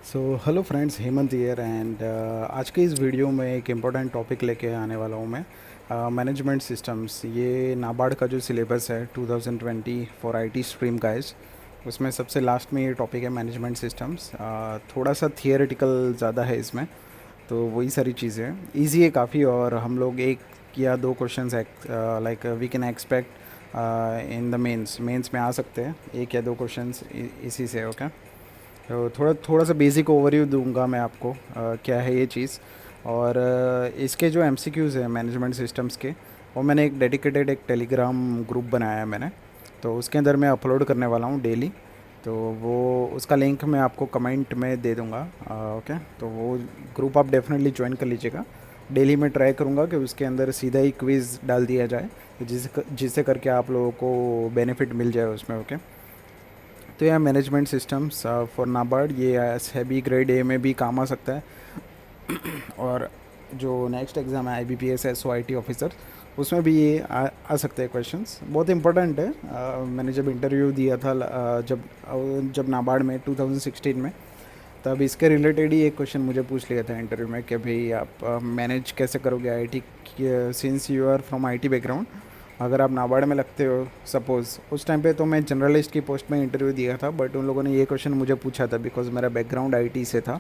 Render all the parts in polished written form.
So hello friends, Hemant here and आज के इस वीडियो में एक इम्पोर्टेंट टॉपिक लेके आने वाला हूँ मैं। मैनेजमेंट सिस्टम्स, ये नाबार्ड का जो सिलेबस है 2020 फॉर आईटी स्ट्रीम गाइज, उसमें सबसे लास्ट में ये टॉपिक है मैनेजमेंट सिस्टम्स। थोड़ा सा थियोरेटिकल ज़्यादा है इसमें, तो वही सारी चीज़ें हैं। ईजी है काफ़ी, और हम लोग एक या दो questions like we can expect in the mains में आ सकते हैं, एक या दो क्वेश्चंस इसी से। ओके, तो थोड़ा थोड़ा सा बेसिक ओवरव्यू दूंगा मैं आपको, क्या है ये चीज़। और इसके जो एमसीक्यूज़ हैं मैनेजमेंट सिस्टम्स के, वो मैंने एक डेडिकेटेड एक टेलीग्राम ग्रुप बनाया है मैंने, तो उसके अंदर मैं अपलोड करने वाला हूँ डेली। तो वो उसका लिंक मैं आपको कमेंट में दे दूँगा। ओके, तो वो ग्रुप आप डेफिनेटली ज्वाइन कर लीजिएगा। डेली मैं ट्राई करूँगा कि उसके अंदर सीधा ही क्विज़ डाल दिया जाए, जिससे करके आप लोगों को बेनिफिट मिल जाए उसमें। ओके, तो यह मैनेजमेंट सिस्टम्स फॉर नाबार्ड, ये एस है भी ग्रेड ए में भी काम आ सकता है। और जो नेक्स्ट एग्ज़ाम है IBPS SOIT ऑफिसर, उसमें भी ये आ सकते हैं क्वेश्चंस। बहुत इंपॉर्टेंट है। मैंने जब इंटरव्यू दिया था जब नाबार्ड में 2016 में, तब इसके रिलेटेड ही एक क्वेश्चन मुझे पूछ लिया था इंटरव्यू में कि भाई आप मैनेज कैसे करोगे IT, since you are from IT background. अगर आप नाबार्ड में लगते हो सपोज़, उस टाइम पे तो मैं जर्नलिस्ट की पोस्ट में इंटरव्यू दिया था, बट उन लोगों ने ये क्वेश्चन मुझे पूछा था बिकॉज मेरा बैकग्राउंड IT से था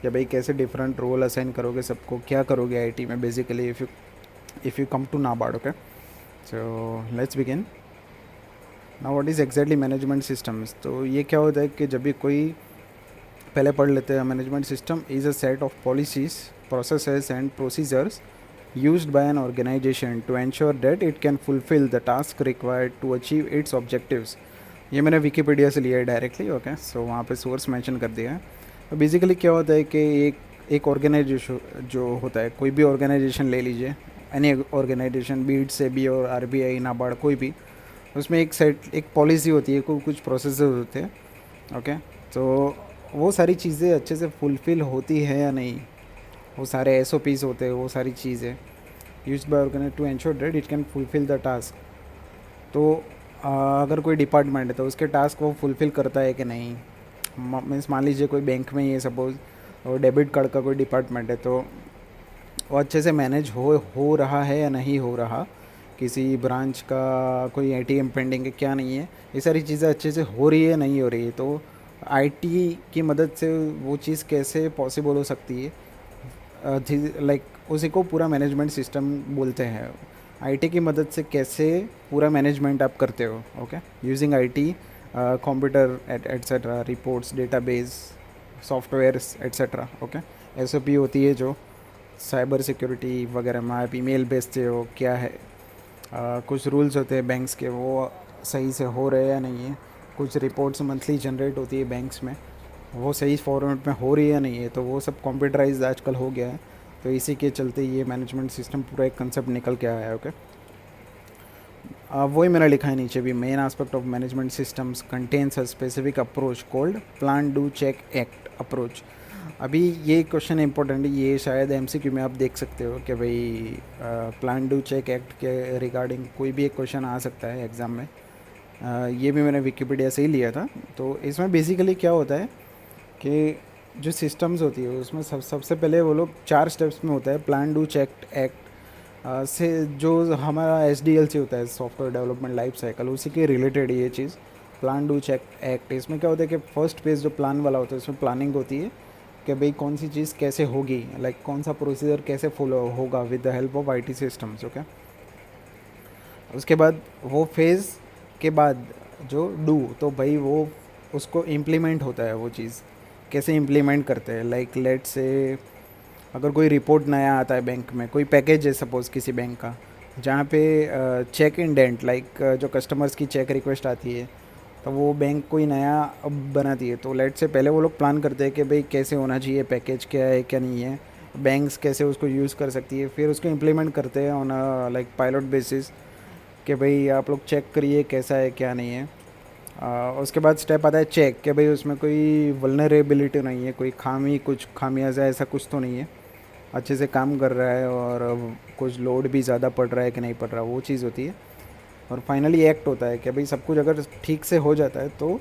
कि भाई कैसे डिफरेंट रोल असाइन करोगे, सबको क्या करोगे IT में basically if you come to NABARD. Okay, so let's begin. Now what is exactly management systems. तो ये क्या होता है कि जब भी कोई, पहले पढ़ लेते हैं। Management system is a set of policies, processes and procedures used by an organization to ensure that it can fulfill the task required to achieve its objectives। ये मैंने विकीपीडिया से लिया है डायरेक्टली। ओके, सो वहाँ पे सोर्स मेंशन कर दिया है। तो बेसिकली क्या होता है कि एक ऑर्गेनाइजेशन जो होता है, कोई भी ऑर्गेनाइजेशन ले लीजिए, एनी ऑर्गेनाइजेशन, बीट से बी और RBI नाबार्ड कोई भी, उसमें एक पॉलिसी होती है, कुछ प्रोसेस होते हैं। ओके, तो वो सारी चीज़ें अच्छे से फुलफ़िल होती है या नहीं, वो सारे SOPs होते हैं, वो सारी चीज़ें use by organise to ensure that it can fulfil the task. तो अगर कोई डिपार्टमेंट है तो उसके टास्क वो फुलफ़िल करता है कि नहीं। मीन्स मान लीजिए कोई बैंक में ही है सपोज़, और डेबिट कार्ड का कोई डिपार्टमेंट है, तो वो अच्छे से मैनेज हो रहा है या नहीं हो रहा। किसी ब्रांच का कोई ATM पेंडिंग है क्या नहीं है, ये सारी चीज़ें अच्छे से हो रही है नहीं हो रही है। तो IT की मदद से वो चीज़ कैसे पॉसिबल हो सकती है, लाइक उसी को पूरा मैनेजमेंट सिस्टम बोलते हैं। IT की मदद से कैसे पूरा मैनेजमेंट आप करते हो। Okay, using IT, computer etcetera, reports, database, softwares etcetera. Okay, SOP होती है जो साइबर सिक्योरिटी वगैरह में आप ईमेल भेजते हो, क्या है। कुछ रूल्स होते हैं बैंक्स के, वो सही से हो रहे हैं या नहीं है। कुछ रिपोर्ट्स मंथली जनरेट होती है बैंक्स में, वो सही फॉर्मेट में हो रही है या नहीं है, तो वो सब कंप्यूटराइज आजकल हो गया है। तो इसी के चलते ये मैनेजमेंट सिस्टम पूरा एक कंसेप्ट निकल के आया है। ओके, वही मैंने लिखा है नीचे भी। Main aspect of management systems contains a specific approach called plan do check act approach. अभी ये क्वेश्चन इंपॉर्टेंट है, ये शायद MCQ में आप देख सकते हो कि भाई प्लान डू चेक एक्ट के रिगार्डिंग कोई भी एक क्वेश्चन आ सकता है एग्ज़ाम में। ये भी मैंने विकीपीडिया से ही लिया था। तो इसमें बेसिकली क्या होता है कि जो सिस्टम्स होती है उसमें सबसे पहले वो लोग 4 स्टेप्स में होता है। प्लान डू चेक एक्ट से जो हमारा SDLC होता है, सॉफ्टवेयर डेवलपमेंट लाइफ साइकिल, उसी के रिलेटेड ये चीज़ प्लान डू चेक एक्ट। इसमें क्या होता है कि फर्स्ट पेज जो प्लान वाला होता है उसमें प्लानिंग होती है कि भाई कौन सी चीज़ कैसे होगी, लाइक कौन सा प्रोसीजर कैसे फॉलो होगा with the help of IT systems. Okay, उसके बाद वो फेज़ के बाद जो डू, तो भाई वो उसको इम्प्लीमेंट होता है, वो चीज़ कैसे इम्प्लीमेंट करते हैं। लाइक लेट से अगर कोई रिपोर्ट नया आता है बैंक में, कोई पैकेज है सपोज़ किसी बैंक का, जहाँ पे चेक इन डेंट, लाइक जो कस्टमर्स की चेक रिक्वेस्ट आती है, तो वो बैंक कोई नया अब बनाती है, तो लेट से पहले वो लोग प्लान करते हैं कि भाई कैसे होना चाहिए, पैकेज क्या है क्या नहीं है, बैंक्स कैसे उसको यूज़ कर सकती है। फिर उसको इम्प्लीमेंट करते हैं ऑन लाइक पायलट बेसिस कि भाई आप लोग चेक करिए कैसा है क्या नहीं है। उसके बाद स्टेप आता है चेक कि भाई उसमें कोई वल्नरेबिलिटी नहीं है, कोई खामी, कुछ खामियाजा ऐसा कुछ तो नहीं है, अच्छे से काम कर रहा है, और कुछ लोड भी ज़्यादा पड़ रहा है कि नहीं पड़ रहा, वो चीज़ होती है। और फाइनली एक्ट होता है कि भाई सब कुछ अगर ठीक से हो जाता है तो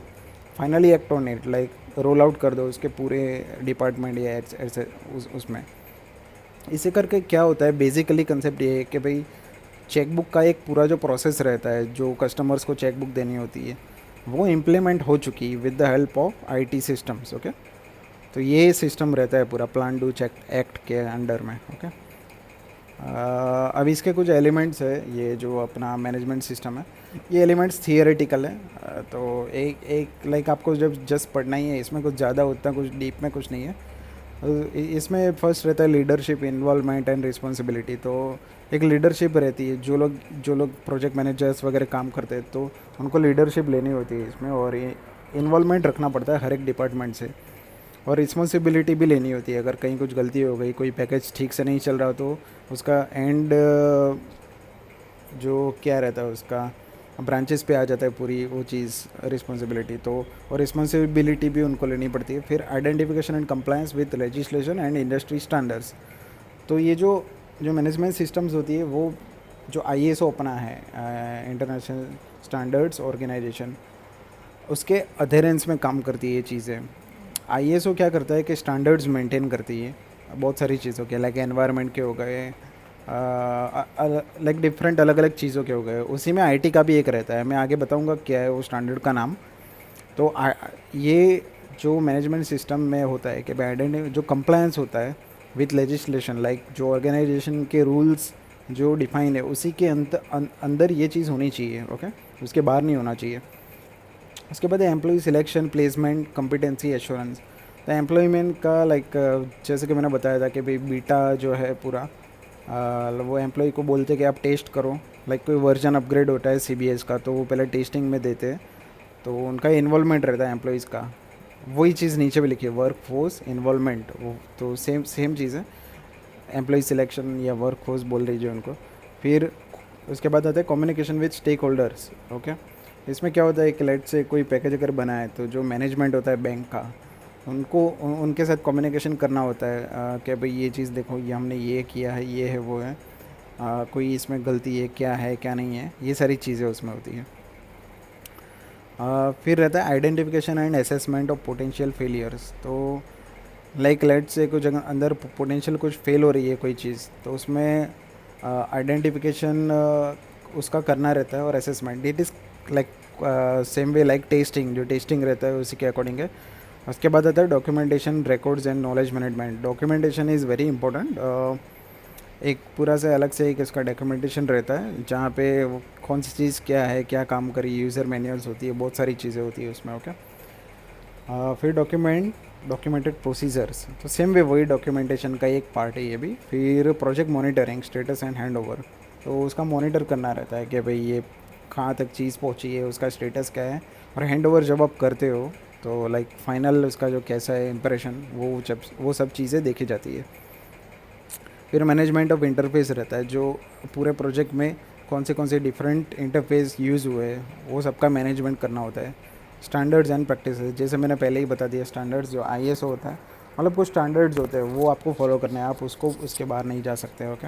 finally act on it, like roll out कर दो उसके पूरे डिपार्टमेंट या ऐसे उसमें। इसे करके क्या होता है, बेसिकली कंसेप्ट ये है कि भाई चेकबुक का एक पूरा जो प्रोसेस रहता है, जो कस्टमर्स को चेकबुक देनी होती है, वो इम्प्लीमेंट हो चुकी with the help of IT systems. Okay, तो ये सिस्टम रहता है पूरा प्लान डू चेक एक्ट के अंडर में। ओके, अब इसके कुछ एलिमेंट्स है, ये जो अपना मैनेजमेंट सिस्टम है, ये एलिमेंट्स थियोरेटिकल है। तो एक एक लाइक आपको जब जस्ट पढ़ना ही है, इसमें कुछ ज़्यादा उतना कुछ डीप में कुछ नहीं है। इसमें फर्स्ट रहता है लीडरशिप, इन्वॉल्वमेंट एंड रिस्पॉन्सिबिलिटी। तो एक लीडरशिप रहती है, जो लोग प्रोजेक्ट मैनेजर्स वगैरह काम करते हैं तो उनको लीडरशिप लेनी होती है इसमें, और इन्वॉल्वमेंट रखना पड़ता है हर एक डिपार्टमेंट से, और रिस्पॉन्सिबिलिटी भी लेनी होती है। अगर कहीं कुछ गलती हो गई, कोई पैकेज ठीक से नहीं चल रहा, तो उसका एंड जो क्या रहता है उसका ब्रांचेस पे आ जाता है पूरी वो चीज़, रिस्पॉन्सिबिलिटी। तो और रिस्पॉन्सिबिलिटी भी उनको लेनी पड़ती है। फिर identification and compliance with legislation and industry standards. तो ये जो जो मैनेजमेंट सिस्टम्स होती है, वो जो आईएसओ अपना है, इंटरनेशनल स्टैंडर्ड्स ऑर्गेनाइजेशन, उसके अधेरेंस में काम करती है ये चीज़ें। आईएसओ क्या करता है कि स्टैंडर्ड्स मेंटेन करती है बहुत सारी चीज़ों के, लाइक एनवायरनमेंट के हो गए, लाइक डिफरेंट अलग अलग चीज़ों के हो गए। उसी में आईटी का भी एक रहता है, मैं आगे बताऊंगा क्या है वो स्टैंडर्ड का नाम। तो ये जो मैनेजमेंट सिस्टम में होता है कि भाई जो कंप्लायंस होता है विथ लेजिस्लेशन, लाइक जो ऑर्गेनाइजेशन के रूल्स जो डिफाइन है, उसी के अंदर ये चीज़ होनी चाहिए। ओके, उसके बाहर नहीं होना चाहिए। उसके बाद employ selection, placement, competency assurance. तो एम्प्लॉयमेंट का लाइक जैसे कि मैंने बताया था कि भाई बीटा जो है पूरा, वो एम्प्लॉय को बोलते कि आप टेस्ट करो। लाइक कोई वर्जन अपग्रेड होता है सीबीएस का, तो वो पहले टेस्टिंग में देते हैं, तो उनका इन्वॉल्वमेंट रहता है एम्प्लॉयज़ का। वही चीज़ नीचे भी लिखी है, वर्क फोर्स इन्वॉल्वमेंट, वो तो सेम चीज़ है। एम्प्लॉय सिलेक्शन या वर्क फोर्स बोल रही है उनको। फिर उसके बाद आता है कम्युनिकेशन विद स्टेक होल्डर्स। ओके, इसमें क्या होता है कि लेट से कोई पैकेज अगर बना है, तो जो मैनेजमेंट होता है बैंक का, उनको उनके साथ कम्युनिकेशन करना होता है कि भाई ये चीज़ देखो, ये हमने ये किया है, ये है वो है, कोई इसमें गलती है क्या है क्या नहीं है, ये सारी चीज़ें उसमें होती है। फिर रहता है identification and assessment of potential failures. तो लाइक लेट से कुछ अंदर पोटेंशियल कुछ फेल हो रही है कोई चीज़, तो उसमें आइडेंटिफिकेशन उसका करना रहता है, और assessment it is like same way like testing, जो टेस्टिंग रहता है उसी के अकॉर्डिंग है। उसके बाद आता है documentation, records and knowledge management. Documentation is very important. एक पूरा से अलग से एक इसका डॉक्यूमेंटेशन रहता है, जहाँ पे वो कौन सी चीज़ क्या है, क्या काम करी, यूज़र मैनुअल्स होती है, बहुत सारी चीज़ें होती है उसमें। ओके, फिर डॉक्यूमेंटेड प्रोसीजर्स, तो सेम वे वही डॉक्यूमेंटेशन का एक पार्ट है ये भी। फिर project monitoring, status and hand over. तो उसका मॉनिटर करना रहता है कि भाई ये कहाँ तक चीज़ पहुँची है, उसका स्टेटस क्या है, और हैंड ओवर जब आप करते हो तो लाइक फाइनल उसका जो कैसा है इम्प्रेशन, वो सब चीज़ें देखी जाती है। फिर मैनेजमेंट ऑफ इंटरफेस रहता है, जो पूरे प्रोजेक्ट में कौन से डिफरेंट इंटरफेस यूज़ हुए, वो सबका मैनेजमेंट करना होता है। स्टैंडर्ड्स एंड प्रैक्टिसेस, जैसे मैंने पहले ही बता दिया, स्टैंडर्ड्स जो आईएसओ होता है, मतलब कुछ स्टैंडर्ड्स होते हैं वो आपको फॉलो करने हैं, आप उसको उसके बाहर नहीं जा सकते। ओके,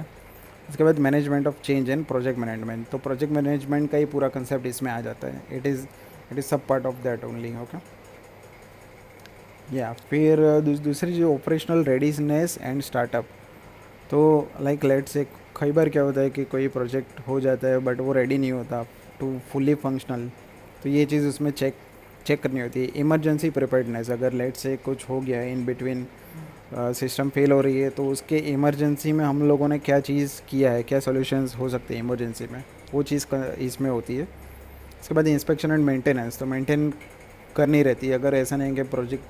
उसके बाद management of change and project management. तो प्रोजेक्ट मैनेजमेंट का ही पूरा कंसेप्ट इसमें आ जाता है, इट इज़ सब part of that only. Okay, या फिर दूसरी जो ऑपरेशनल रेडीनेस एंड स्टार्टअप। तो लाइक लेट से कई बार क्या होता है कि कोई प्रोजेक्ट हो जाता है बट वो रेडी नहीं होता टू फुली फंक्शनल, तो ये चीज़ उसमें चेक करनी होती है। इमरजेंसी प्रिपेयर्डनेस, अगर लेट से कुछ हो गया इन बिटवीन, सिस्टम फेल हो रही है, तो उसके इमरजेंसी में हम लोगों ने क्या चीज़ किया है, क्या सॉल्यूशंस हो सकते हैं इमरजेंसी में, वो चीज़ इसमें होती है। उसके बाद इंस्पेक्शन एंड मेंटेनेंस, तो मेंटेन करनी रहती है। अगर ऐसा नहीं कि प्रोजेक्ट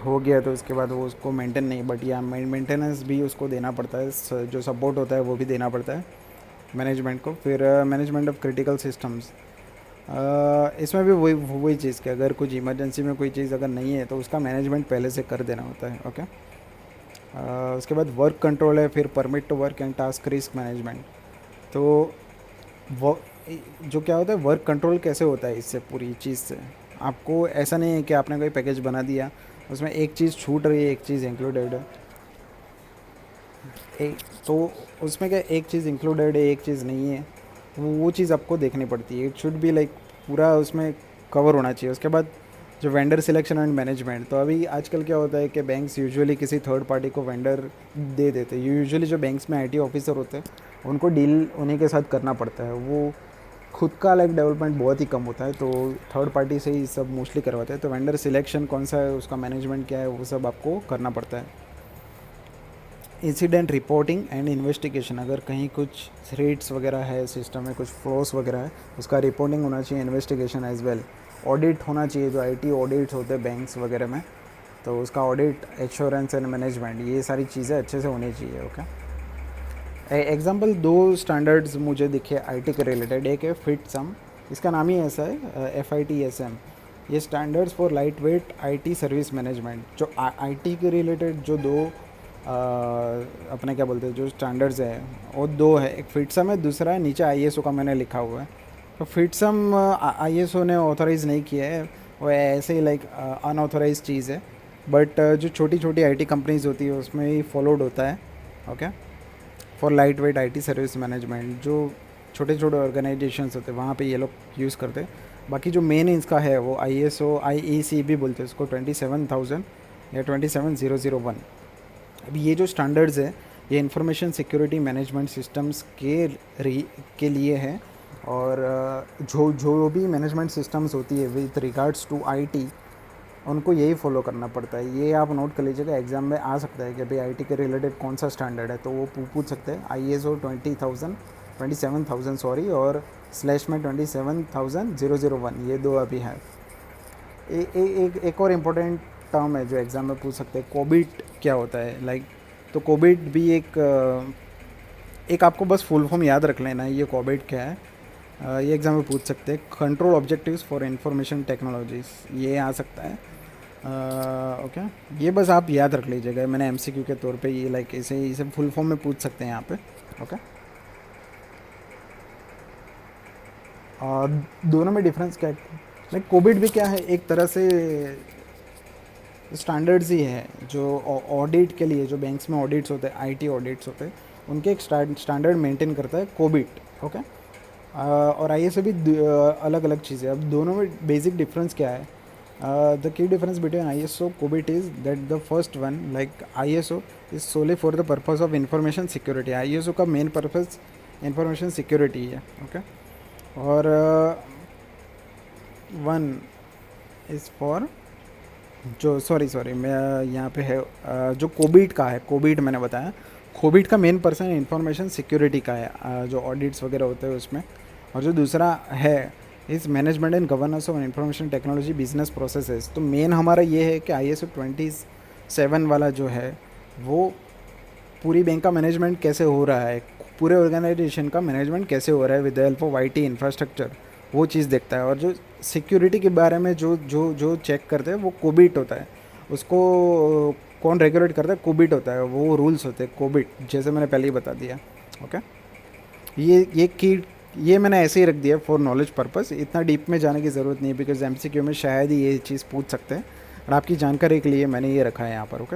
हो गया तो उसके बाद वो उसको मेंटेन नहीं, बट या मेंटेनेंस भी उसको देना पड़ता है, जो सपोर्ट होता है वो भी देना पड़ता है मैनेजमेंट को। फिर मैनेजमेंट ऑफ क्रिटिकल सिस्टम्स, इसमें भी वही चीज़ कि अगर कुछ इमरजेंसी में कोई चीज़ अगर नहीं है तो उसका मैनेजमेंट पहले से कर देना होता है। ओके, उसके बाद वर्क कंट्रोल है, फिर permit to work and task risk management. तो वो जो क्या होता है, वर्क कंट्रोल कैसे होता है इससे, पूरी चीज़ से आपको ऐसा नहीं है कि आपने कोई पैकेज बना दिया, उसमें एक चीज़ छूट रही है, एक चीज़ इंक्लूडेड है, एक तो उसमें क्या एक चीज़ इंक्लूडेड है, एक चीज़ नहीं है, वो चीज़ आपको देखनी पड़ती है। इट शुड बी लाइक पूरा उसमें कवर होना चाहिए। उसके बाद जो वेंडर सिलेक्शन एंड मैनेजमेंट, तो अभी आजकल क्या होता है कि बैंक्स यूजुअली किसी थर्ड पार्टी को वेंडर दे देते हैं। यूजुअली जो बैंक्स में आईटी ऑफिसर होते हैं उनको डील उन्हीं के साथ करना पड़ता है, वो खुद का लाइक डेवलपमेंट बहुत ही कम होता है, तो थर्ड पार्टी से ही सब मोस्टली करवाते हैं। तो वेंडर सिलेक्शन कौन सा है, उसका मैनेजमेंट क्या है, वो सब आपको करना पड़ता है। इंसिडेंट रिपोर्टिंग एंड इन्वेस्टिगेशन, अगर कहीं कुछ थ्रेड्स वगैरह है सिस्टम में, कुछ फ्लॉस वगैरह है, उसका रिपोर्टिंग होना चाहिए, इन्वेस्टिगेशन एज वेल। ऑडिट होना चाहिए, जो आईटी ऑडिट्स होते हैं बैंक्स वगैरह में, तो उसका ऑडिट, एश्योरेंस एंड मैनेजमेंट, ये सारी चीज़ें अच्छे से होनी चाहिए। ओके, एग्जांपल दो स्टैंडर्ड्स मुझे दिखे आईटी के रिलेटेड। एक है फिट सम, इसका नाम ही ऐसा है, FITSM। ये standards for light weight IT service management. जो आईटी के रिलेटेड जो दो अपने क्या बोलते हैं जो स्टैंडर्ड्स हैं वो दो है, एक फिटसम है, दूसरा है नीचे ISO का मैंने लिखा हुआ है। तो फिटसम ISO ने ऑथराइज़ नहीं किया है, वो ऐसे ही लाइक अनऑथराइज चीज़ है, बट जो छोटी छोटी आईटी कंपनीज होती है उसमें ही फॉलोड होता है। Okay, for light weight IT service management, जो छोटे छोटे ऑर्गेनाइजेशंस होते हैं वहाँ पे ये लोग यूज़ करते हैं। बाकी जो मेन इसका है वो ISO IEC भी बोलते हैं उसको, 27,000 या 27,001। अभी ये जो स्टैंडर्ड्स है ये इंफॉर्मेशन सिक्योरिटी मैनेजमेंट सिस्टम्स के लिए है, और जो जो भी मैनेजमेंट सिस्टम्स होती है विद रिगार्ड्स टू आईटी उनको यही फॉलो करना पड़ता है। ये आप नोट कर लीजिएगा, एग्जाम में आ सकता है कि भाई आईटी के रिलेटेड कौन सा स्टैंडर्ड है, तो वो पूछ सकते हैं। ISO 27,000 सॉरी, और स्लैश में 27,001, ये दो अभी है। एक और इम्पोर्टेंट टर्म है जो एग्ज़ाम में पूछ सकते हैं, कोबिट क्या होता है लाइक। तो कोबिट भी एक आपको बस फुल फॉर्म याद रख लेना है, ये कोबिट क्या है। ये एग्ज़ाम में पूछ सकते हैं। Control objectives for information technologies, ये आ सकता है। ओके, ये बस आप याद रख लीजिएगा, मैंने MCQ के तौर पे ये लाइक इसे फुल फॉर्म में पूछ सकते हैं यहाँ पे। ओके, दोनों में डिफरेंस क्या है, लाइक कोविड भी क्या है, एक तरह से स्टैंडर्ड्स ही है जो ऑडिट के लिए, जो बैंक्स में ऑडिट्स होते हैं, आईटी ऑडिट्स होते हैं, उनके एक स्टैंडर्ड मेंटेन करता है कोविड। ओके, और ISO भी अलग अलग चीज़ें। अब दोनों में बेसिक डिफरेंस क्या है, the key difference between ISO covid is that the first one like ISO is solely for the purpose of information security. ISO का मेन पर्पस इंफॉर्मेशन सिक्योरिटी है। ओके, और वन इज़ फॉर जो sorry मैं यहाँ पे है, जो Covid का है, कोविड मैंने बताया, कोविड का मेन पर्सन इंफॉर्मेशन सिक्योरिटी का है, जो ऑडिट्स वगैरह होते हैं उसमें। और जो दूसरा है इस management and governance of information technology business processes. तो मेन हमारा ये है कि ISO 27 वाला जो है वो पूरी बैंक का मैनेजमेंट कैसे हो रहा है, पूरे ऑर्गेनाइजेशन का मैनेजमेंट कैसे हो रहा है with the help of IT infrastructure, वो चीज़ देखता है। और जो सिक्योरिटी के बारे में जो जो जो चेक करते हैं वो कोबिट होता है, उसको कौन रेगुलेट करता है, कोबिट होता है, वो रूल्स होते हैं कोबिट, जैसे मैंने पहले ही बता दिया। ओके, ये की ये मैंने ऐसे ही रख दिया फॉर नॉलेज पर्पस, इतना डीप में जाने की ज़रूरत नहीं है, बिकॉज MCQ में शायद ही ये चीज़ पूछ सकते हैं, और आपकी जानकारी के लिए मैंने ये रखा है यहाँ पर। ओके,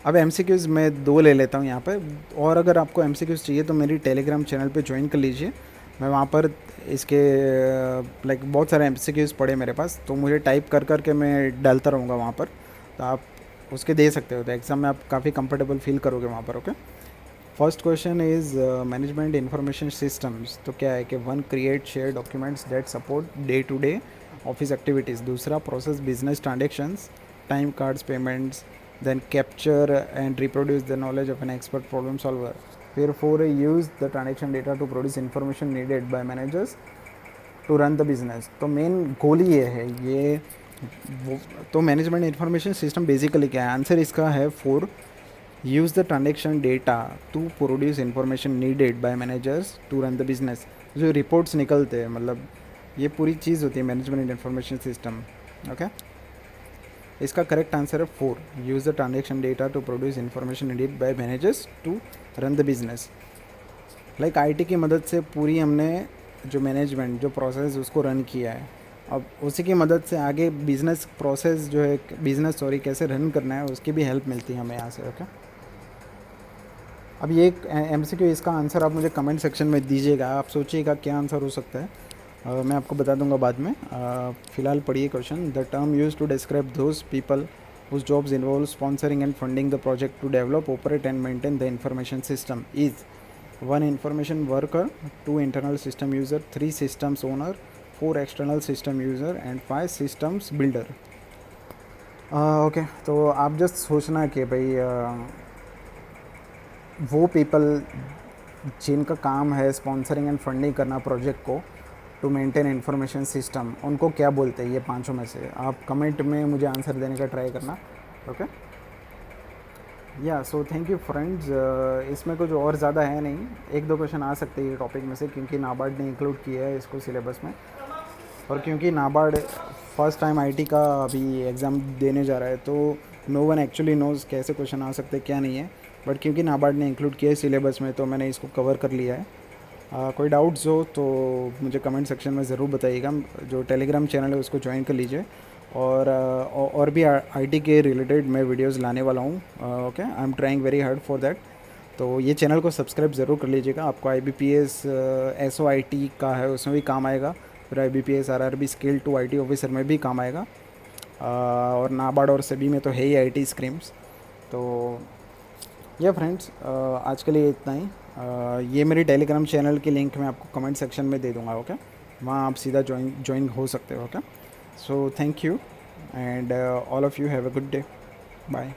अब MCQs मैं दो ले लेता हूँ यहाँ पर, और अगर आपको MCQs चाहिए तो मेरी टेलीग्राम चैनल पे ज्वाइन कर लीजिए। मैं वहाँ पर इसके लाइक बहुत सारे MCQs पड़े मेरे पास, तो मुझे टाइप कर कर के मैं डालता रहूँगा वहाँ पर, तो आप उसके दे सकते हो, तो एग्ज़ाम में आप काफ़ी कंफर्टेबल फील करोगे वहाँ पर। Okay, first question is management information systems. तो क्या है कि one create share documents that support day to day office activities. दूसरा process business transactions, time cards, payments, then capture and reproduce the knowledge of an expert problem solver. Therefore, use the transaction data to produce information needed by managers to run the business. तो main goal ये है, ये तो management information system basically क्या है, answer इसका है 4, use the transaction data to produce information needed by managers to run the business. जो रिपोर्ट्स निकलते हैं, मतलब ये पूरी चीज़ होती है मैनेजमेंट इंफॉर्मेशन सिस्टम। ओके, इसका करेक्ट आंसर है 4, use the transaction data to produce information needed by managers to run the business. Like IT की मदद से पूरी हमने जो मैनेजमेंट जो प्रोसेस उसको रन किया है, अब उसी की मदद से आगे बिजनेस प्रोसेस जो है, बिजनेस कैसे रन करना है उसकी भी हेल्प मिलती है हमें यहाँ से। ओके, अब ये एक MCQ, इसका आंसर आप मुझे कमेंट सेक्शन में दीजिएगा, आप सोचिएगा क्या आंसर हो सकता है। मैं आपको बता दूंगा बाद में। फ़िलहाल पढ़िए question. The term used to describe those people whose jobs involve sponsoring and funding the project to develop, operate and maintain the information system is 1 information worker, 2 internal system user, 3 systems owner, 4 external system user and 5 systems builder। Okay, तो आप just सोचना कि भाई वो people जिनका काम है sponsoring and funding करना प्रोजेक्ट को टू मेंटेन इंफॉर्मेशन सिस्टम, उनको क्या बोलते हैं ये पांचों में से। आप कमेंट में मुझे आंसर देने का ट्राई करना। ओके, या सो थैंक यू फ्रेंड्स। इसमें कुछ और ज़्यादा है नहीं, एक दो क्वेश्चन आ सकते हैं ये टॉपिक में से, क्योंकि नाबार्ड ने इंक्लूड किया है इसको सिलेबस में, और क्योंकि नाबार्ड फर्स्ट टाइम आईटी का अभी एग्ज़ाम देने जा रहा है, तो नो वन एक्चुअली नोज़ कैसे क्वेश्चन आ सकते क्या नहीं है। बट क्योंकि नाबार्ड ने इंक्लूड किया है सिलेबस में, तो मैंने इसको कवर कर लिया है। कोई डाउट्स हो तो मुझे कमेंट सेक्शन में ज़रूर बताइएगा। जो टेलीग्राम चैनल है उसको ज्वाइन कर लीजिए, और भी आईटी के रिलेटेड मैं वीडियोस लाने वाला हूँ। Okay, I am trying very hard for that. तो ये चैनल को सब्सक्राइब ज़रूर कर लीजिएगा। आपको IBPS SOIT का है उसमें भी काम आएगा, फिर IBPS RRB scale two IT officer में भी काम आएगा, और नाबार्ड और सभी में तो है ही IT स्क्रीम्स। तो ये फ्रेंड्स, आज के लिए इतना ही। ये मेरी टेलीग्राम चैनल की लिंक मैं आपको कमेंट सेक्शन में दे दूँगा। ओके, वहाँ आप सीधा ज्वाइन हो सकते हो। Okay, so thank you and all of you have a good day. Bye.